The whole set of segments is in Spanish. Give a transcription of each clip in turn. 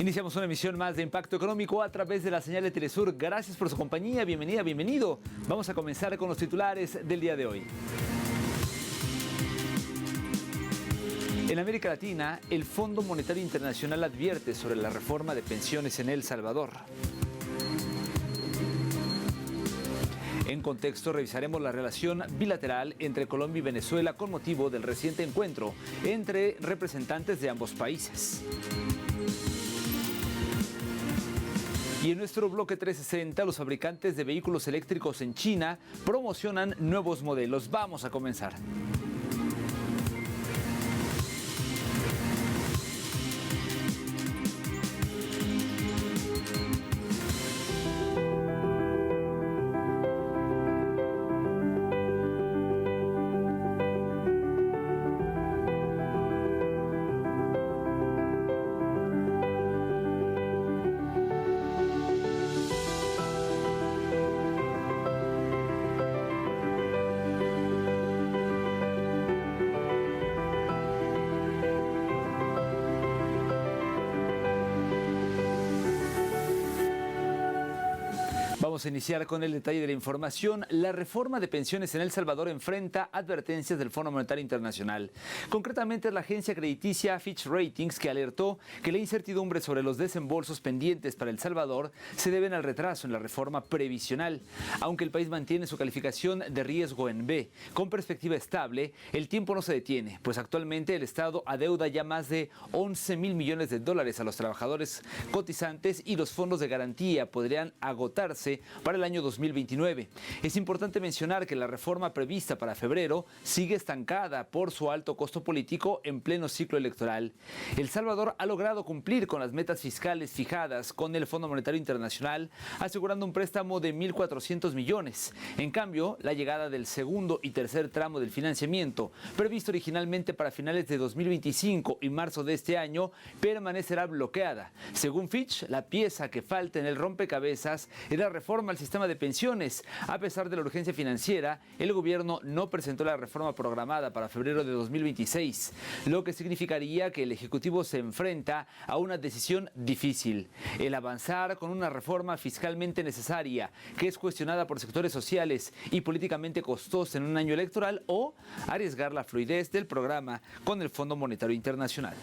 Iniciamos una emisión más de Impacto Económico a través de la señal de Telesur. Gracias por su compañía, bienvenida, bienvenido. Vamos a comenzar con los titulares del día de hoy. En América Latina, el Fondo Monetario Internacional advierte sobre la reforma de pensiones en El Salvador. En contexto, revisaremos la relación bilateral entre Colombia y Venezuela con motivo del reciente encuentro entre representantes de ambos países. Y en nuestro bloque 360, los fabricantes de vehículos eléctricos en China promocionan nuevos modelos. Vamos a comenzar. Vamos a iniciar con el detalle de la información. La reforma de pensiones en El Salvador enfrenta advertencias del Fondo Monetario Internacional. Concretamente, es la agencia crediticia Fitch Ratings que alertó que la incertidumbre sobre los desembolsos pendientes para El Salvador se deben al retraso en la reforma previsional. Aunque el país mantiene su calificación de riesgo en B, con perspectiva estable, el tiempo no se detiene, pues actualmente el Estado adeuda ya más de 11.000 millones de dólares a los trabajadores cotizantes y los fondos de garantía podrían agotarse para el año 2029. Es importante mencionar que la reforma prevista para febrero sigue estancada por su alto costo político en pleno ciclo electoral. El Salvador ha logrado cumplir con las metas fiscales fijadas con el Fondo Monetario Internacional, asegurando un préstamo de 1.400 millones. En cambio, la llegada del segundo y tercer tramo del financiamiento, previsto originalmente para finales de 2025 y marzo de este año, permanecerá bloqueada. Según Fitch, la pieza que falta en el rompecabezas es la reforma al sistema de pensiones. A pesar de la urgencia financiera, el gobierno no presentó la reforma programada para febrero de 2026, lo que significaría que el Ejecutivo se enfrenta a una decisión difícil: el avanzar con una reforma fiscalmente necesaria, que es cuestionada por sectores sociales y políticamente costosa en un año electoral, o arriesgar la fluidez del programa con el Fondo Monetario Internacional.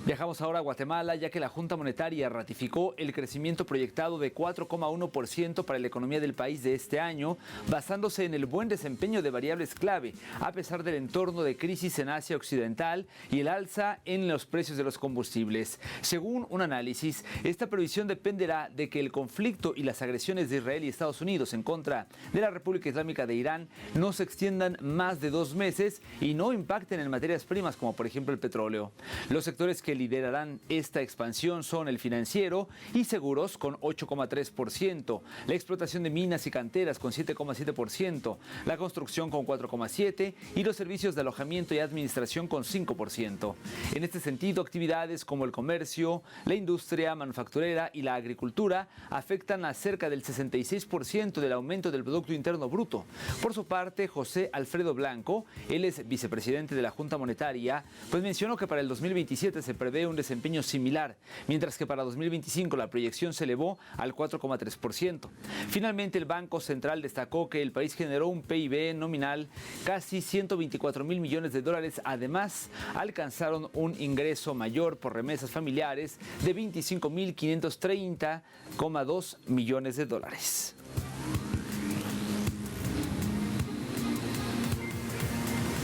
Viajamos ahora a Guatemala, ya que la Junta Monetaria ratificó el crecimiento proyectado de 4,1% para la economía del país de este año, basándose en el buen desempeño de variables clave, a pesar del entorno de crisis en Asia Occidental y el alza en los precios de los combustibles. Según un análisis, esta previsión dependerá de que el conflicto y las agresiones de Israel y Estados Unidos en contra de la República Islámica de Irán no se extiendan más de 2 meses y no impacten en materias primas como por ejemplo el petróleo. Los sectores que liderarán esta expansión son el financiero y seguros con 8,3%, la explotación de minas y canteras con 7,7%, la construcción con 4,7% y los servicios de alojamiento y administración con 5%. En este sentido, actividades como el comercio, la industria manufacturera y la agricultura afectan a cerca del 66% del aumento del Producto Interno Bruto. Por su parte, José Alfredo Blanco, él es vicepresidente de la Junta Monetaria, pues mencionó que para el 2027 se prevé un desempeño similar, mientras que para 2025 la proyección se elevó al 4,3%. Finalmente, el Banco Central destacó que el país generó un PIB nominal casi 124.000 millones de dólares. Además, alcanzaron un ingreso mayor por remesas familiares de 25.530,2 millones de dólares.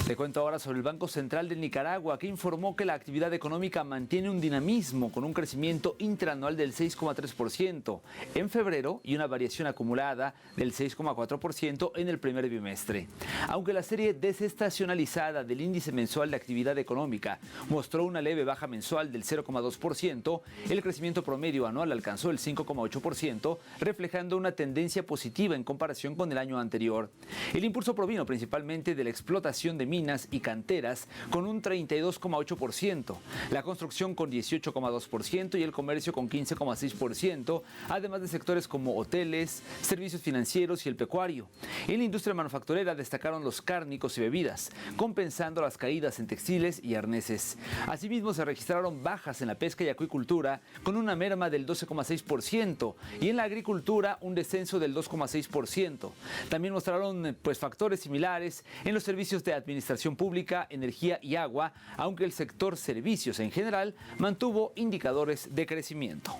Le cuento ahora sobre el Banco Central de Nicaragua, que informó que la actividad económica mantiene un dinamismo con un crecimiento interanual del 6,3% en febrero y una variación acumulada del 6,4% en el primer bimestre. Aunque la serie desestacionalizada del índice mensual de actividad económica mostró una leve baja mensual del 0,2%, el crecimiento promedio anual alcanzó el 5,8%, reflejando una tendencia positiva en comparación con el año anterior. El impulso provino principalmente de la explotación de minas minas y canteras con un 32,8%, la construcción con 18,2% y el comercio con 15,6%, además de sectores como hoteles, servicios financieros y el pecuario. En la industria manufacturera destacaron los cárnicos y bebidas, compensando las caídas en textiles y arneses. Asimismo, se registraron bajas en la pesca y acuicultura con una merma del 12,6% y en la agricultura un descenso del 2,6%. También mostraron factores similares en los servicios de administración pública, energía y agua, aunque el sector servicios en general mantuvo indicadores de crecimiento.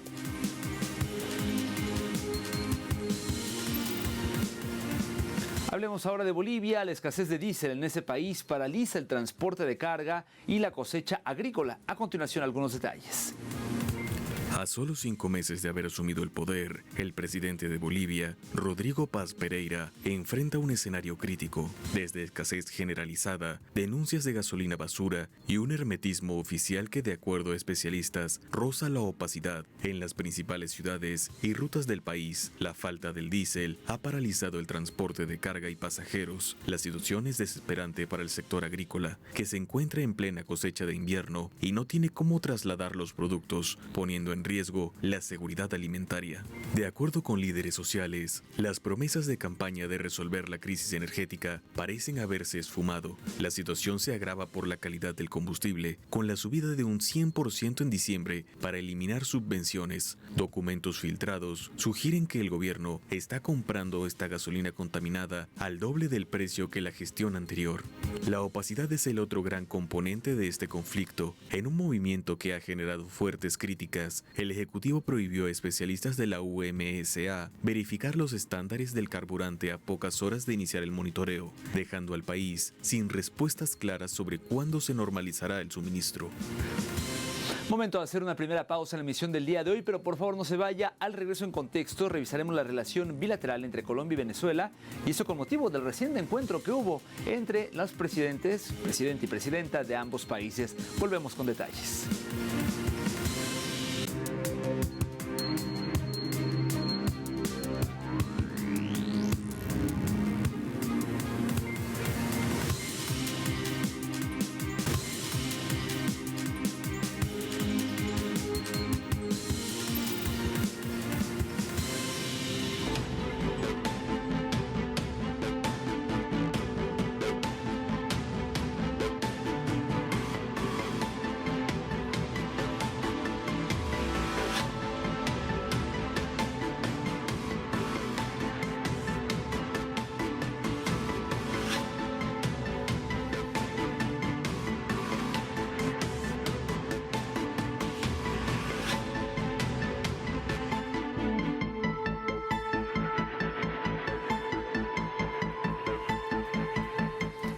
Hablemos ahora de Bolivia. La escasez de diésel en ese país paraliza el transporte de carga y la cosecha agrícola. A continuación, algunos detalles. A solo 5 meses de haber asumido el poder, el presidente de Bolivia, Rodrigo Paz Pereira, enfrenta un escenario crítico, desde escasez generalizada, denuncias de gasolina basura y un hermetismo oficial que, de acuerdo a especialistas, roza la opacidad. En las principales ciudades y rutas del país, la falta del diésel ha paralizado el transporte de carga y pasajeros. La situación es desesperante para el sector agrícola, que se encuentra en plena cosecha de invierno y no tiene cómo trasladar los productos, poniendo en riesgo la seguridad alimentaria. De acuerdo con líderes sociales, las promesas de campaña de resolver la crisis energética parecen haberse esfumado. La situación se agrava por la calidad del combustible, con la subida de un 100% en diciembre para eliminar subvenciones. Documentos filtrados sugieren que el gobierno está comprando esta gasolina contaminada al doble del precio que la gestión anterior. La opacidad es el otro gran componente de este conflicto. En un movimiento que ha generado fuertes críticas, el Ejecutivo prohibió a especialistas de la UMSA verificar los estándares del carburante a pocas horas de iniciar el monitoreo, dejando al país sin respuestas claras sobre cuándo se normalizará el suministro. Momento de hacer una primera pausa en la emisión del día de hoy, pero por favor no se vaya. Al regreso en contexto revisaremos la relación bilateral entre Colombia y Venezuela, y eso con motivo del reciente encuentro que hubo entre los presidente y presidenta de ambos países. Volvemos con detalles.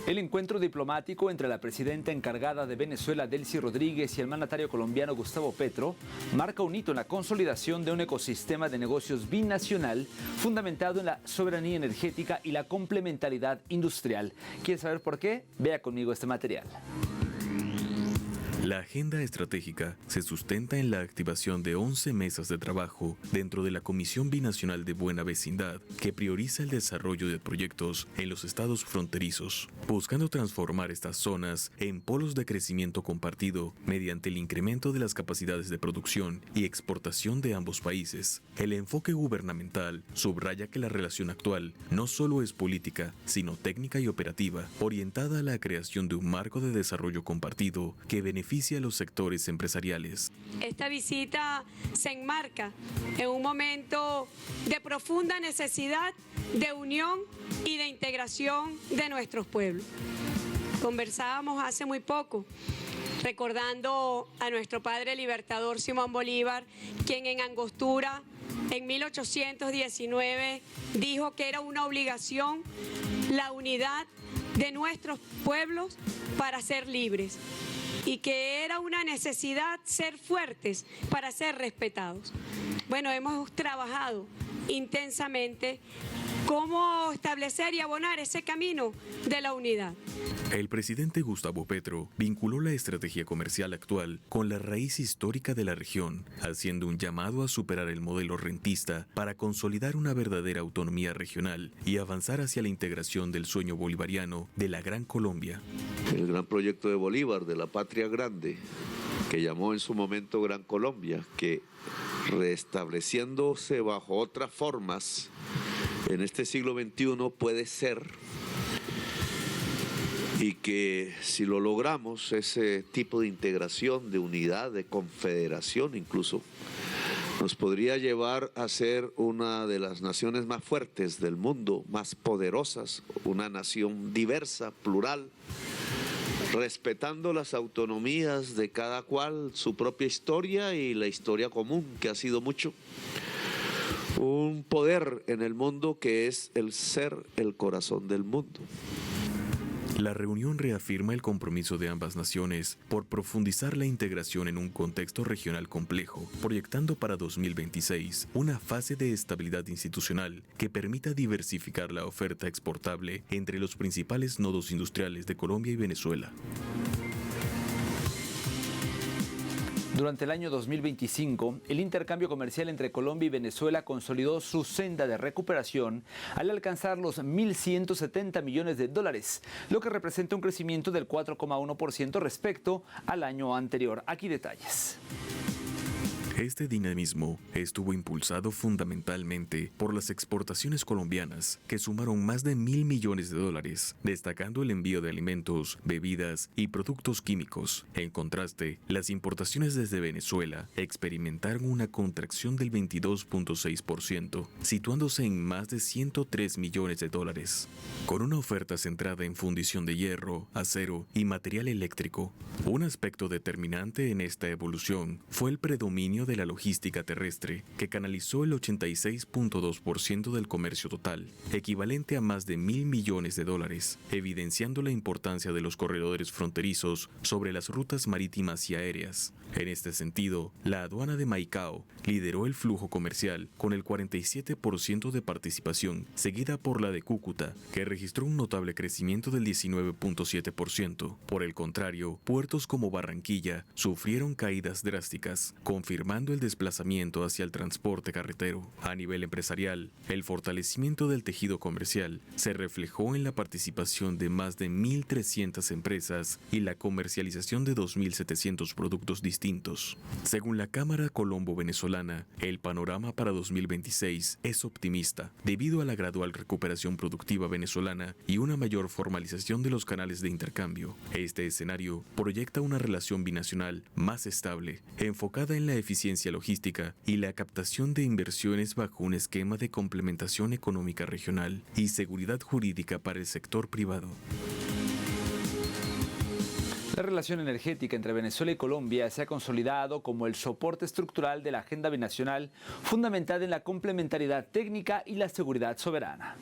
El encuentro diplomático entre la presidenta encargada de Venezuela, Delcy Rodríguez, y el mandatario colombiano Gustavo Petro marca un hito en la consolidación de un ecosistema de negocios binacional fundamentado en la soberanía energética y la complementariedad industrial. ¿Quieres saber por qué? Vea conmigo este material. La agenda estratégica se sustenta en la activación de 11 mesas de trabajo dentro de la Comisión Binacional de Buena Vecindad, que prioriza el desarrollo de proyectos en los estados fronterizos, buscando transformar estas zonas en polos de crecimiento compartido mediante el incremento de las capacidades de producción y exportación de ambos países. El enfoque gubernamental subraya que la relación actual no solo es política, sino técnica y operativa, orientada a la creación de un marco de desarrollo compartido que beneficia a los sectores empresariales. Esta visita se enmarca en un momento de profunda necesidad de unión y de integración de nuestros pueblos. Conversábamos hace muy poco, recordando a nuestro padre libertador Simón Bolívar, quien en Angostura, en 1819, dijo que era una obligación la unidad de nuestros pueblos para ser libres, y que era una necesidad ser fuertes para ser respetados. Bueno, hemos trabajado intensamente cómo establecer y abonar ese camino de la unidad. El presidente Gustavo Petro vinculó la estrategia comercial actual con la raíz histórica de la región, haciendo un llamado a superar el modelo rentista para consolidar una verdadera autonomía regional y avanzar hacia la integración del sueño bolivariano de la Gran Colombia. El gran proyecto de Bolívar, de la patria grande, que llamó en su momento Gran Colombia, que restableciéndose bajo otras formas en este siglo XXI puede ser, y que si lo logramos, ese tipo de integración, de unidad, de confederación incluso, nos podría llevar a ser una de las naciones más fuertes del mundo, más poderosas, una nación diversa, plural, respetando las autonomías de cada cual, su propia historia y la historia común, que ha sido mucho. Un poder en el mundo que es el ser, el corazón del mundo. La reunión reafirma el compromiso de ambas naciones por profundizar la integración en un contexto regional complejo, proyectando para 2026 una fase de estabilidad institucional que permita diversificar la oferta exportable entre los principales nodos industriales de Colombia y Venezuela. Durante el año 2025, el intercambio comercial entre Colombia y Venezuela consolidó su senda de recuperación al alcanzar los 1.170 millones de dólares, lo que representa un crecimiento del 4,1% respecto al año anterior. Aquí detalles. Este dinamismo estuvo impulsado fundamentalmente por las exportaciones colombianas, que sumaron más de 1.000 millones de dólares, destacando el envío de alimentos, bebidas y productos químicos. En contraste, las importaciones desde Venezuela experimentaron una contracción del 22,6%, situándose en más de 103 millones de dólares. Con una oferta centrada en fundición de hierro, acero y material eléctrico, un aspecto determinante en esta evolución fue el predominio de la logística terrestre, que canalizó el 86,2% del comercio total, equivalente a más de 1.000 millones de dólares, evidenciando la importancia de los corredores fronterizos sobre las rutas marítimas y aéreas. En este sentido, la aduana de Maicao lideró el flujo comercial con el 47% de participación, seguida por la de Cúcuta, que registró un notable crecimiento del 19,7%. Por el contrario, puertos como Barranquilla sufrieron caídas drásticas, confirmando el desplazamiento hacia el transporte carretero. A nivel empresarial, el fortalecimiento del tejido comercial se reflejó en la participación de más de 1.300 empresas y la comercialización de 2.700 productos distintos. Según la Cámara Colombo-Venezolana, el panorama para 2026 es optimista, debido a la gradual recuperación productiva venezolana y una mayor formalización de los canales de intercambio. Este escenario proyecta una relación binacional más estable, enfocada en la eficiencia logística y la captación de inversiones bajo un esquema de complementación económica regional y seguridad jurídica para el sector privado. La relación energética entre Venezuela y Colombia se ha consolidado como el soporte estructural de la agenda binacional, fundamentada en la complementariedad técnica y la seguridad soberana.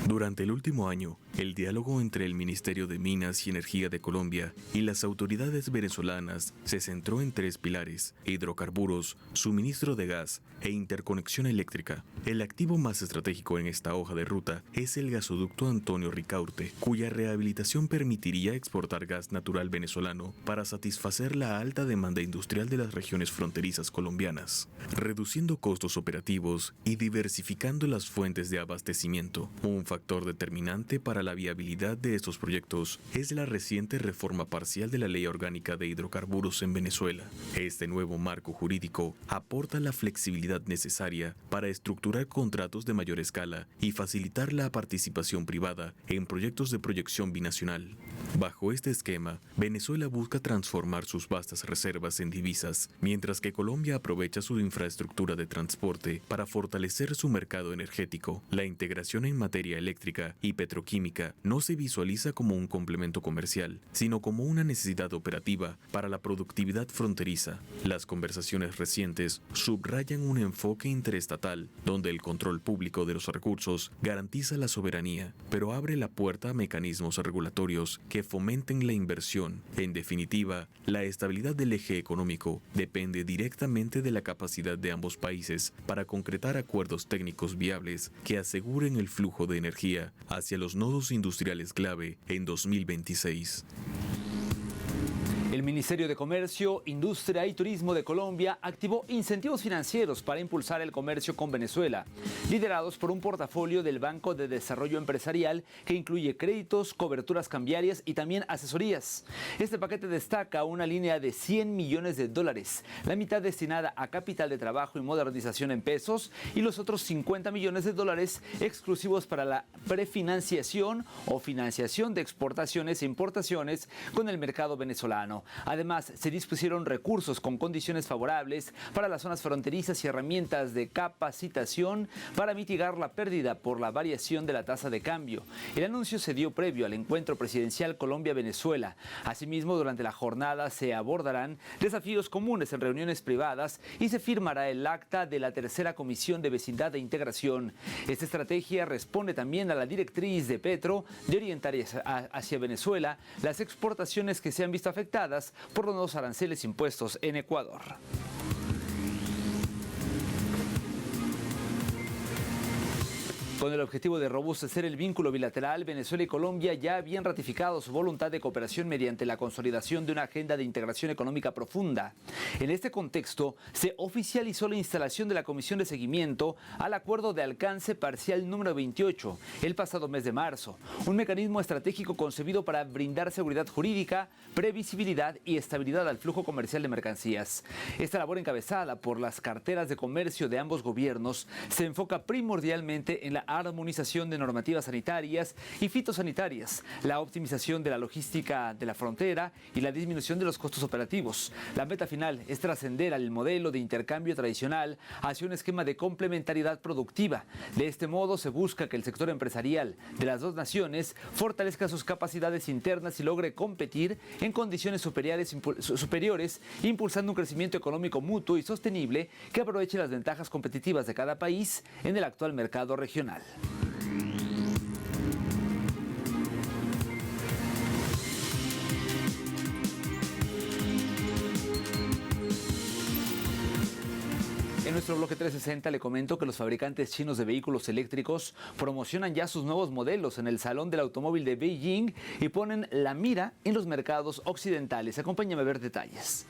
Durante el último año, el diálogo entre el Ministerio de Minas y Energía de Colombia y las autoridades venezolanas se centró en tres pilares: hidrocarburos, suministro de gas e interconexión eléctrica. El activo más estratégico en esta hoja de ruta es el gasoducto Antonio Ricaurte, cuya rehabilitación permitiría exportar gas natural venezolano para satisfacer la alta demanda industrial de las regiones fronterizas colombianas, reduciendo costos operativos y diversificando las fuentes de abastecimiento. Un factor determinante para la viabilidad de estos proyectos es la reciente reforma parcial de la Ley Orgánica de Hidrocarburos en Venezuela. Este nuevo marco jurídico aporta la flexibilidad necesaria para estructurar contratos de mayor escala y facilitar la participación privada en proyectos de proyección binacional. Bajo este esquema, Venezuela busca transformar sus vastas reservas en divisas, mientras que Colombia aprovecha su infraestructura de transporte para fortalecer su mercado energético. La integración en materia eléctrica y petroquímica energética no se visualiza como un complemento comercial, sino como una necesidad operativa para la productividad fronteriza. Las conversaciones recientes subrayan un enfoque interestatal, donde el control público de los recursos garantiza la soberanía, pero abre la puerta a mecanismos regulatorios que fomenten la inversión. En definitiva, la estabilidad del eje económico depende directamente de la capacidad de ambos países para concretar acuerdos técnicos viables que aseguren el flujo de energía hacia los nodos industriales clave en 2026. El Ministerio de Comercio, Industria y Turismo de Colombia activó incentivos financieros para impulsar el comercio con Venezuela, liderados por un portafolio del Banco de Desarrollo Empresarial que incluye créditos, coberturas cambiarias y también asesorías. Este paquete destaca una línea de $100 millones, la mitad destinada a capital de trabajo y modernización en pesos y los otros $50 millones exclusivos para la prefinanciación o financiación de exportaciones e importaciones con el mercado venezolano. Además, se dispusieron recursos con condiciones favorables para las zonas fronterizas y herramientas de capacitación para mitigar la pérdida por la variación de la tasa de cambio. El anuncio se dio previo al encuentro presidencial Colombia-Venezuela. Asimismo, durante la jornada se abordarán desafíos comunes en reuniones privadas y se firmará el acta de la tercera Comisión de Vecindad e Integración. Esta estrategia responde también a la directriz de Petro de orientar hacia Venezuela las exportaciones que se han visto afectadas por los nuevos aranceles impuestos en Ecuador. Con el objetivo de robustecer el vínculo bilateral, Venezuela y Colombia ya habían ratificado su voluntad de cooperación mediante la consolidación de una agenda de integración económica profunda. En este contexto, se oficializó la instalación de la Comisión de Seguimiento al Acuerdo de Alcance Parcial número 28 el pasado mes de marzo, un mecanismo estratégico concebido para brindar seguridad jurídica, previsibilidad y estabilidad al flujo comercial de mercancías. Esta labor, encabezada por las carteras de comercio de ambos gobiernos, se enfoca primordialmente en la armonización de normativas sanitarias y fitosanitarias, la optimización de la logística de la frontera y la disminución de los costos operativos. La meta final es trascender al modelo de intercambio tradicional hacia un esquema de complementariedad productiva. De este modo se busca que el sector empresarial de las dos naciones fortalezca sus capacidades internas y logre competir en condiciones superiores, impulsando un crecimiento económico mutuo y sostenible que aproveche las ventajas competitivas de cada país en el actual mercado regional. En nuestro bloque 360 le comento que los fabricantes chinos de vehículos eléctricos promocionan ya sus nuevos modelos en el Salón del Automóvil de Beijing y ponen la mira en los mercados occidentales. Acompáñame a ver detalles.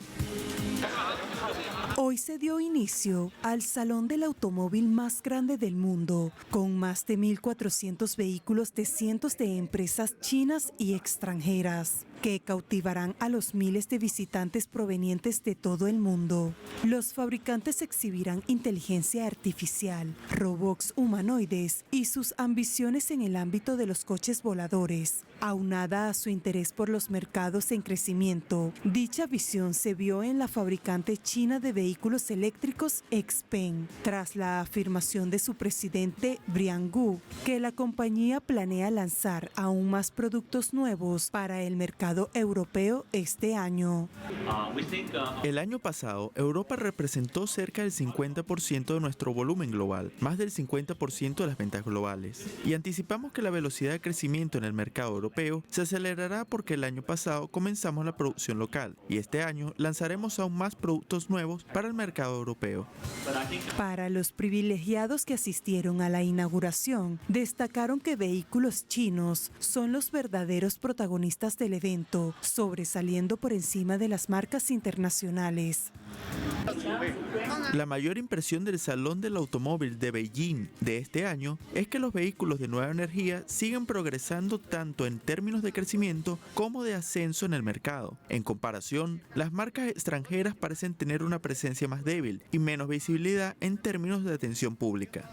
Hoy se dio inicio al Salón del Automóvil más grande del mundo, con más de 1.400 vehículos de cientos de empresas chinas y extranjeras, que cautivarán a los miles de visitantes provenientes de todo el mundo. Los fabricantes exhibirán inteligencia artificial, robots humanoides y sus ambiciones en el ámbito de los coches voladores. Aunada a su interés por los mercados en crecimiento, dicha visión se vio en la fabricante china de vehículos eléctricos XPeng, tras la afirmación de su presidente Brian Gu, que la compañía planea lanzar aún más productos nuevos para el mercado europeo este año. El año pasado, Europa representó cerca del 50% de nuestro volumen global, más del 50% de las ventas globales. Y anticipamos que la velocidad de crecimiento en el mercado europeo se acelerará porque el año pasado comenzamos la producción local y este año lanzaremos aún más productos nuevos para el mercado europeo. Para los privilegiados que asistieron a la inauguración, destacaron que vehículos chinos son los verdaderos protagonistas del evento, sobresaliendo por encima de las marcas internacionales. La mayor impresión del Salón del Automóvil de Beijing de este año es que los vehículos de nueva energía siguen progresando tanto en términos de crecimiento como de ascenso en el mercado. En comparación, las marcas extranjeras parecen tener una presencia más débil y menos visibilidad en términos de atención pública.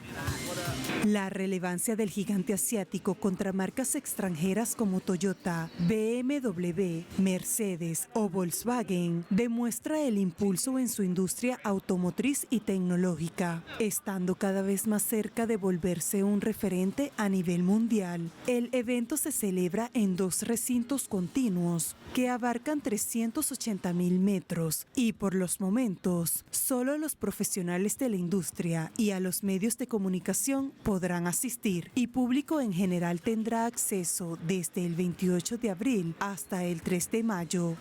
La relevancia del gigante asiático contra marcas extranjeras como Toyota, BMW, Mercedes o Volkswagen demuestra el impulso en su industria automotriz y tecnológica, estando cada vez más cerca de volverse un referente a nivel mundial. El evento se celebra en 2 recintos continuos que abarcan 380.000 metros y por los momentos solo los profesionales de la industria y a los medios de comunicación podrán asistir y público en general tendrá acceso desde el 28 de abril hasta el 3 de mayo.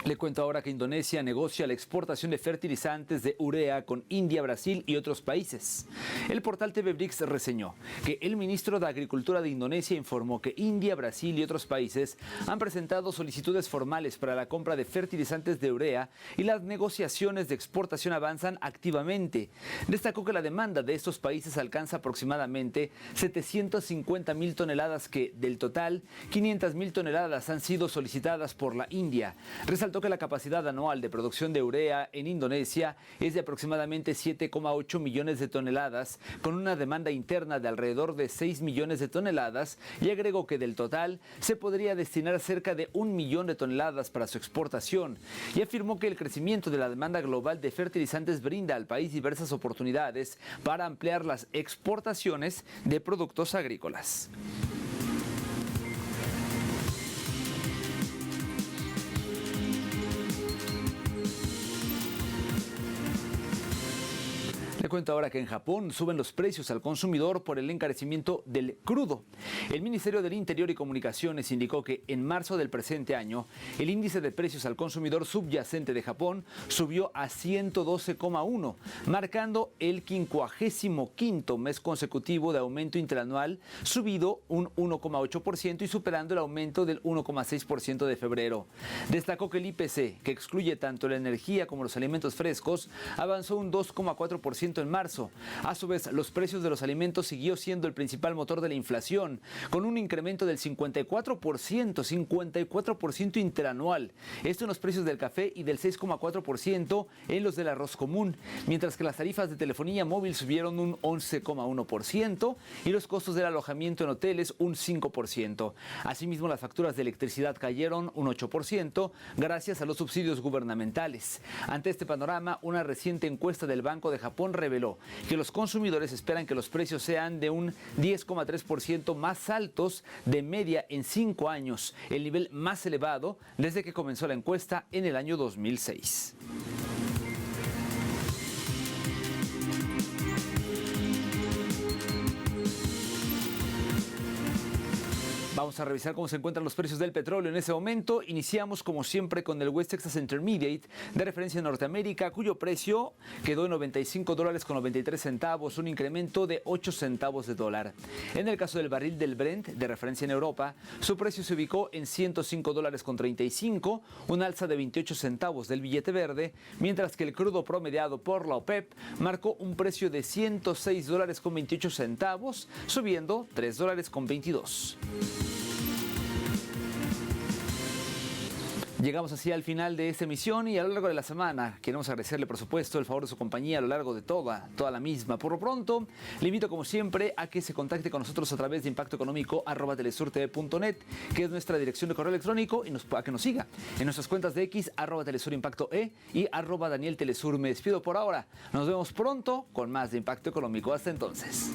Le cuento ahora que Indonesia negocia la exportación de fertilizantes de urea con India, Brasil y otros países. El portal TV Brix reseñó que el ministro de Agricultura de Indonesia informó que India, Brasil y otros países han presentado solicitudes formales para la compra de fertilizantes de urea y las negociaciones de exportación avanzan activamente. Destacó que la demanda de estos países alcanza aproximadamente 750.000 toneladas que, del total, 500.000 toneladas han sido solicitadas por la India. Resaltó que la capacidad anual de producción de urea en Indonesia es de aproximadamente 7,8 millones de toneladas, con una demanda interna de alrededor de 6 millones de toneladas, y agregó que del total se podría destinar cerca de 1 millón de toneladas para su exportación, y afirmó que el crecimiento de la demanda global de fertilizantes brinda al país diversas oportunidades para ampliar las exportaciones de productos agrícolas. Le cuento ahora que en Japón suben los precios al consumidor por el encarecimiento del crudo. El Ministerio del Interior y Comunicaciones indicó que en marzo del presente año, el índice de precios al consumidor subyacente de Japón subió a 112,1, marcando el 55º mes consecutivo de aumento interanual, subido un 1,8% y superando el aumento del 1,6% de febrero. Destacó que el IPC, que excluye tanto la energía como los alimentos frescos, avanzó un 2,4% en marzo. A su vez, los precios de los alimentos siguió siendo el principal motor de la inflación, con un incremento del 54% interanual. Esto en los precios del café y del 6,4% en los del arroz común, mientras que las tarifas de telefonía móvil subieron un 11,1% y los costos del alojamiento en hoteles un 5%. Asimismo, las facturas de electricidad cayeron un 8% gracias a los subsidios gubernamentales. Ante este panorama, una reciente encuesta del Banco de Japón reveló que los consumidores esperan que los precios sean de un 10,3% más altos de media en 5 años, el nivel más elevado desde que comenzó la encuesta en el año 2006. Vamos a revisar cómo se encuentran los precios del petróleo en ese momento. Iniciamos como siempre con el West Texas Intermediate de referencia en Norteamérica, cuyo precio quedó en $95.93, un incremento de 8 centavos de dólar. En el caso del barril del Brent de referencia en Europa, su precio se ubicó en $105.35, un alza de 28 centavos del billete verde, mientras que el crudo promediado por la OPEP marcó un precio de $106.28, subiendo $3.22. Llegamos así al final de esta emisión y a lo largo de la semana queremos agradecerle, por supuesto, el favor de su compañía a lo largo de toda la misma. Por lo pronto, le invito como siempre a que se contacte con nosotros a través de impactoeconómico@telesurtv.net, que es nuestra dirección de correo electrónico, y a que nos siga en nuestras cuentas de X, @telesurimpactoe y @DanielTelesur. Me despido por ahora. Nos vemos pronto con más de Impacto Económico. Hasta entonces.